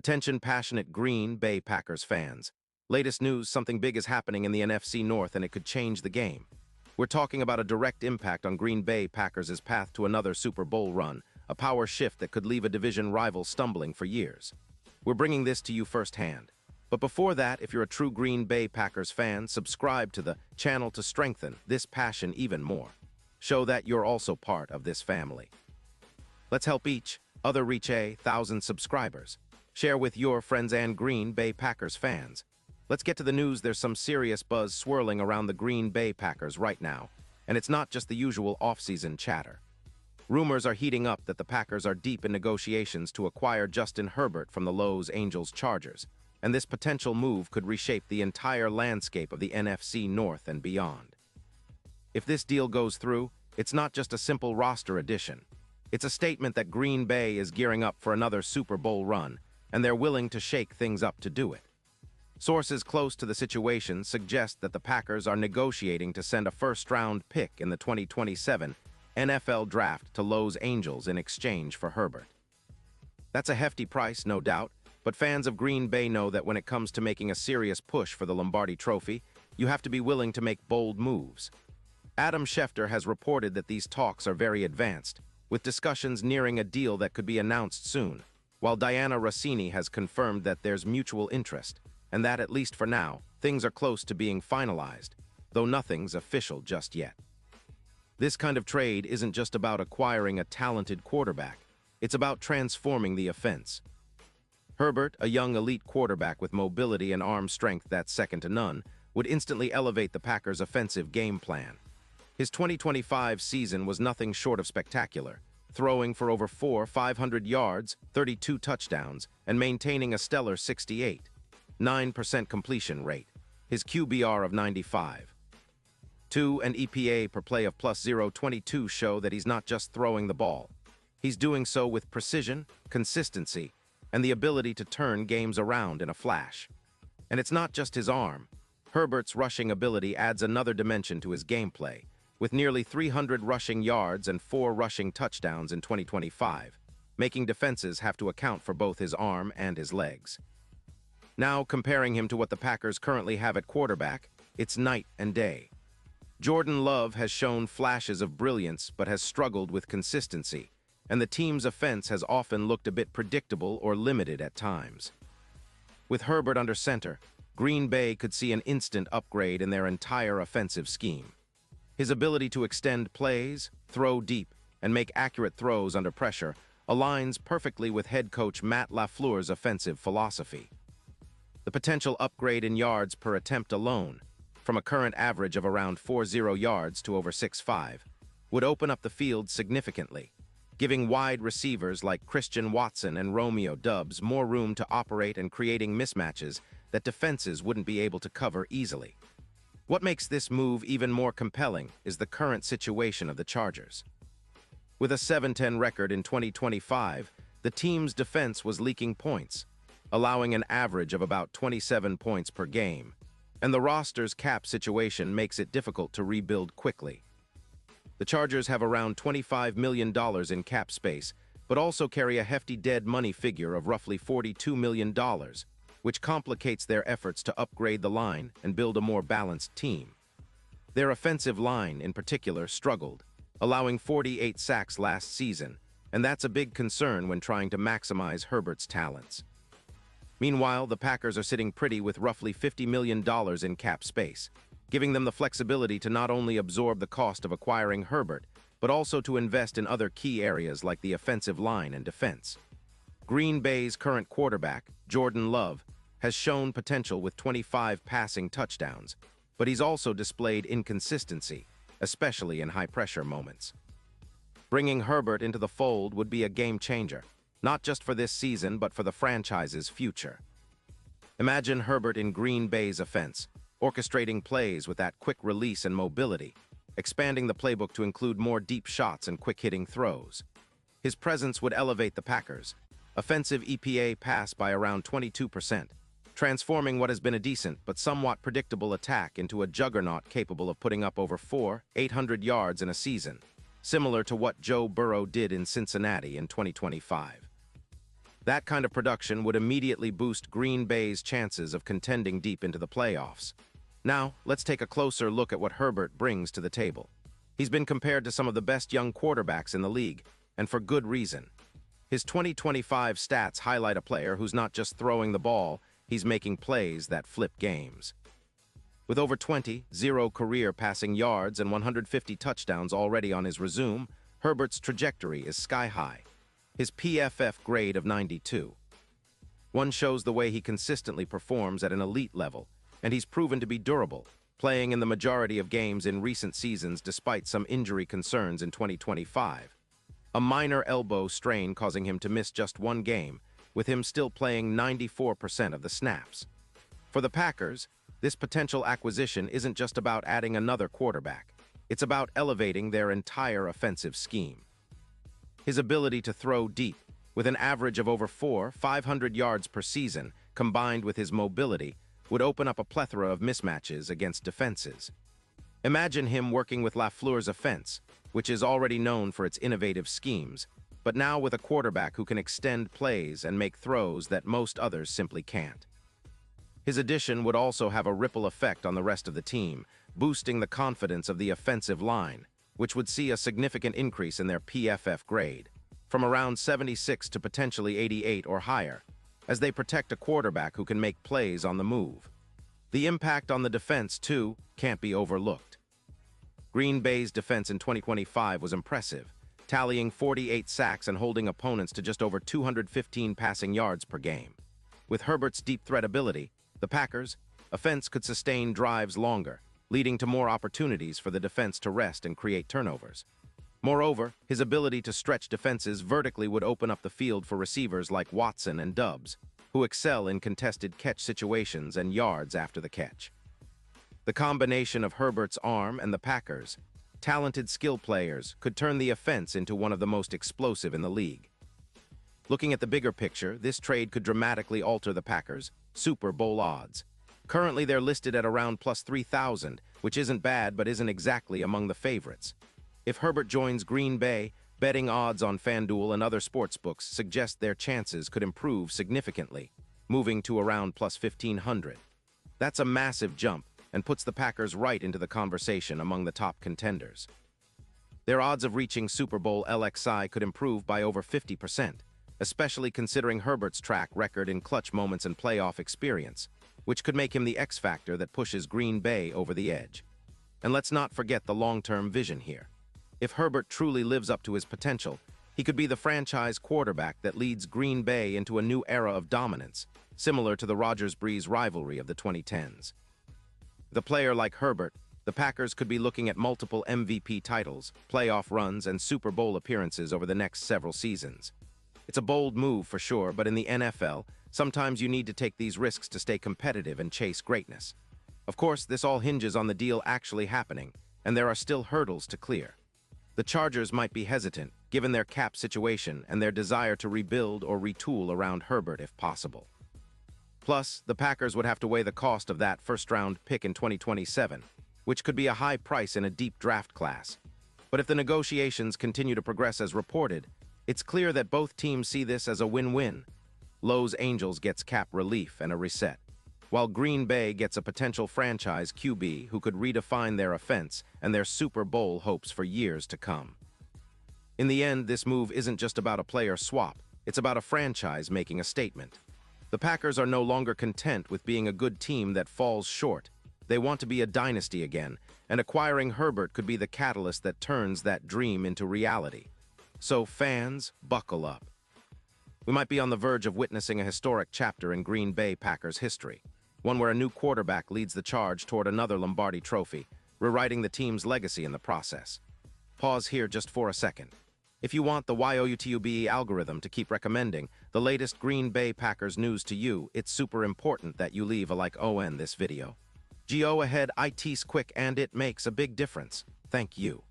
Attention passionate Green Bay Packers fans. Latest news, something big is happening in the NFC North and it could change the game. We're talking about a direct impact on Green Bay Packers' path to another Super Bowl run, a power shift that could leave a division rival stumbling for years. We're bringing this to you firsthand. But before that, if you're a true Green Bay Packers fan, subscribe to the channel to strengthen this passion even more. Show that you're also part of this family. Let's help each other reach 1,000 subscribers. Share with your friends and Green Bay Packers fans. Let's get to the news. There's some serious buzz swirling around the Green Bay Packers right now, and it's not just the usual off-season chatter. Rumors are heating up that the Packers are deep in negotiations to acquire Justin Herbert from the Los Angeles Chargers, and this potential move could reshape the entire landscape of the NFC North and beyond. If this deal goes through, it's not just a simple roster addition. It's a statement that Green Bay is gearing up for another Super Bowl run, and they're willing to shake things up to do it. Sources close to the situation suggest that the Packers are negotiating to send a first-round pick in the 2027 NFL Draft to Los Angeles in exchange for Herbert. That's a hefty price, no doubt, but fans of Green Bay know that when it comes to making a serious push for the Lombardi Trophy, you have to be willing to make bold moves. Adam Schefter has reported that these talks are very advanced, with discussions nearing a deal that could be announced soon, while Diana Rossini has confirmed that there's mutual interest, and that, at least for now, things are close to being finalized, though nothing's official just yet. This kind of trade isn't just about acquiring a talented quarterback, it's about transforming the offense. Herbert, a young elite quarterback with mobility and arm strength that's second to none, would instantly elevate the Packers' offensive game plan. His 2025 season was nothing short of spectacular, throwing for over 500 yards, 32 touchdowns, and maintaining a stellar 68.9% completion rate, his QBR of 95.2 and EPA per play of plus 0.22 show that he's not just throwing the ball. He's doing so with precision, consistency, and the ability to turn games around in a flash. And it's not just his arm. Herbert's rushing ability adds another dimension to his gameplay, with nearly 300 rushing yards and 4 rushing touchdowns in 2025, making defenses have to account for both his arm and his legs. Now, comparing him to what the Packers currently have at quarterback, it's night and day. Jordan Love has shown flashes of brilliance but has struggled with consistency, and the team's offense has often looked a bit predictable or limited at times. With Herbert under center, Green Bay could see an instant upgrade in their entire offensive scheme. His ability to extend plays, throw deep, and make accurate throws under pressure aligns perfectly with head coach Matt LaFleur's offensive philosophy. The potential upgrade in yards per attempt alone, from a current average of around 40 yards to over 6.5, would open up the field significantly, giving wide receivers like Christian Watson and Romeo Doubs more room to operate and creating mismatches that defenses wouldn't be able to cover easily. What makes this move even more compelling is the current situation of the Chargers. With a 7-10 record in 2025, the team's defense was leaking points, allowing an average of about 27 points per game, and the roster's cap situation makes it difficult to rebuild quickly. The Chargers have around $25 million in cap space, but also carry a hefty dead money figure of roughly $42 million, which complicates their efforts to upgrade the line and build a more balanced team. Their offensive line, in particular, struggled, allowing 48 sacks last season, and that's a big concern when trying to maximize Herbert's talents. Meanwhile, the Packers are sitting pretty with roughly $50 million in cap space, giving them the flexibility to not only absorb the cost of acquiring Herbert, but also to invest in other key areas like the offensive line and defense. Green Bay's current quarterback, Jordan Love, has shown potential with 25 passing touchdowns, but he's also displayed inconsistency, especially in high-pressure moments. Bringing Herbert into the fold would be a game-changer, not just for this season but for the franchise's future. Imagine Herbert in Green Bay's offense, orchestrating plays with that quick release and mobility, expanding the playbook to include more deep shots and quick-hitting throws. His presence would elevate the Packers' offensive EPA pass by around 22%, transforming what has been a decent but somewhat predictable attack into a juggernaut capable of putting up over 800 yards in a season, similar to what Joe Burrow did in Cincinnati in 2025. That kind of production would immediately boost Green Bay's chances of contending deep into the playoffs. Now, let's take a closer look at what Herbert brings to the table. He's been compared to some of the best young quarterbacks in the league, and for good reason. His 2025 stats highlight a player who's not just throwing the ball, he's making plays that flip games. With over 0 career passing yards and 150 touchdowns already on his resume, Herbert's trajectory is sky-high. His PFF grade of 92. One shows the way he consistently performs at an elite level, and he's proven to be durable, playing in the majority of games in recent seasons despite some injury concerns in 2025. A minor elbow strain causing him to miss just one game, with him still playing 94% of the snaps. For the Packers, this potential acquisition isn't just about adding another quarterback. It's about elevating their entire offensive scheme. His ability to throw deep, with an average of over 500 yards per season, combined with his mobility, would open up a plethora of mismatches against defenses. Imagine him working with LaFleur's offense, which is already known for its innovative schemes, but now with a quarterback who can extend plays and make throws that most others simply can't. His addition would also have a ripple effect on the rest of the team, boosting the confidence of the offensive line, which would see a significant increase in their PFF grade, from around 76 to potentially 88 or higher, as they protect a quarterback who can make plays on the move. The impact on the defense, too, can't be overlooked. Green Bay's defense in 2025 was impressive, tallying 48 sacks and holding opponents to just over 215 passing yards per game. With Herbert's deep threat ability, the Packers' offense could sustain drives longer, leading to more opportunities for the defense to rest and create turnovers. Moreover, his ability to stretch defenses vertically would open up the field for receivers like Watson and Doubs, who excel in contested catch situations and yards after the catch. The combination of Herbert's arm and the Packers' talented skill players could turn the offense into one of the most explosive in the league. Looking at the bigger picture, this trade could dramatically alter the Packers' Super Bowl odds. Currently, they're listed at around plus 3,000, which isn't bad but isn't exactly among the favorites. If Herbert joins Green Bay, betting odds on FanDuel and other sportsbooks suggest their chances could improve significantly, moving to around plus 1,500. That's a massive jump and puts the Packers right into the conversation among the top contenders. Their odds of reaching Super Bowl LXI could improve by over 50%, especially considering Herbert's track record in clutch moments and playoff experience, which could make him the X factor that pushes Green Bay over the edge. And let's not forget the long-term vision here. If Herbert truly lives up to his potential, he could be the franchise quarterback that leads Green Bay into a new era of dominance, similar to the Rodgers-Brees rivalry of the 2010s. With a player like Herbert, the Packers could be looking at multiple MVP titles, playoff runs, and Super Bowl appearances over the next several seasons. It's a bold move for sure, but in the NFL, sometimes you need to take these risks to stay competitive and chase greatness. Of course, this all hinges on the deal actually happening, and there are still hurdles to clear. The Chargers might be hesitant, given their cap situation and their desire to rebuild or retool around Herbert if possible. Plus, the Packers would have to weigh the cost of that first-round pick in 2027, which could be a high price in a deep draft class. But if the negotiations continue to progress as reported, it's clear that both teams see this as a win-win. Los Angeles gets cap relief and a reset, while Green Bay gets a potential franchise QB who could redefine their offense and their Super Bowl hopes for years to come. In the end, this move isn't just about a player swap, it's about a franchise making a statement. The Packers are no longer content with being a good team that falls short. They want to be a dynasty again, and acquiring Herbert could be the catalyst that turns that dream into reality. So fans, buckle up. We might be on the verge of witnessing a historic chapter in Green Bay Packers history, one where a new quarterback leads the charge toward another Lombardi trophy, rewriting the team's legacy in the process. Pause here just for a second. If you want the YOUTUBE algorithm to keep recommending the latest Green Bay Packers news to you, it's super important that you leave a like on this video. Go ahead, it's quick and it makes a big difference. Thank you.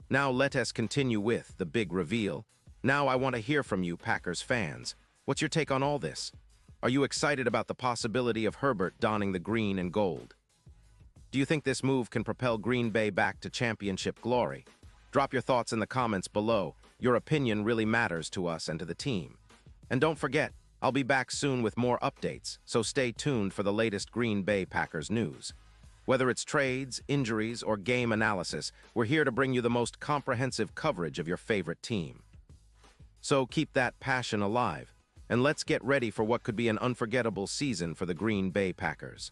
Now let us continue with the big reveal. Now I want to hear from you, Packers fans. What's your take on all this? Are you excited about the possibility of Herbert donning the green and gold? Do you think this move can propel Green Bay back to championship glory? Drop your thoughts in the comments below. Your opinion really matters to us and to the team. And don't forget, I'll be back soon with more updates, so stay tuned for the latest Green Bay Packers news. Whether it's trades, injuries, or game analysis, we're here to bring you the most comprehensive coverage of your favorite team. So keep that passion alive, and let's get ready for what could be an unforgettable season for the Green Bay Packers.